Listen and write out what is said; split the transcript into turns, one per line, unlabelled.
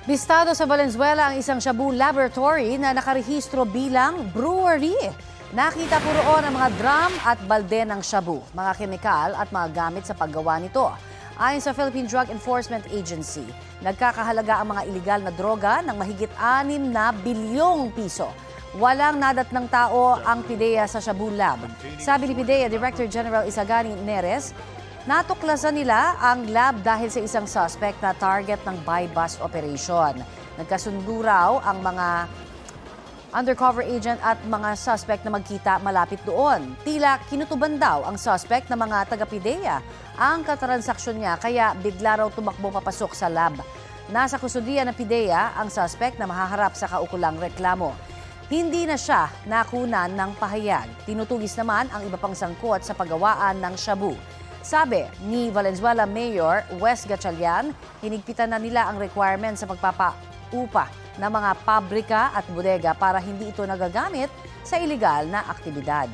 Bistado sa Valenzuela ang isang shabu laboratory na nakarehistro bilang brewery. Nakita po roon ang mga drum at balde ng shabu, mga kemikal at mga gamit sa paggawa nito. Ayon sa Philippine Drug Enforcement Agency, nagkakahalaga ang mga iligal na droga ng mahigit 6 na bilyong piso. Walang nadat ng tao ang PIDEA sa Shabu Lab. Sabi ni PIDEA Director General Isagani Neres, natuklasan nila ang lab dahil sa isang suspect na target ng buy-bust operation. Nagkasundo raw ang mga undercover agent at mga suspect na magkita malapit doon. Tila kinutuban daw ang suspect na mga taga-PIDEA ang katransaksyon niya kaya bigla raw tumakbo papasok sa lab. Nasa kustudiya ng PIDEA ang suspect na mahaharap sa kaukulang reklamo. Hindi na siya nakunan ng pahayag. Tinutugis naman ang iba pang sangkot sa paggawaan ng shabu. Sabi ni Valenzuela Mayor Wes Gatchalian, hinigpitan na nila ang requirement sa pagpapaupa ng mga pabrika at bodega para hindi ito nagagamit sa iligal na aktibidad.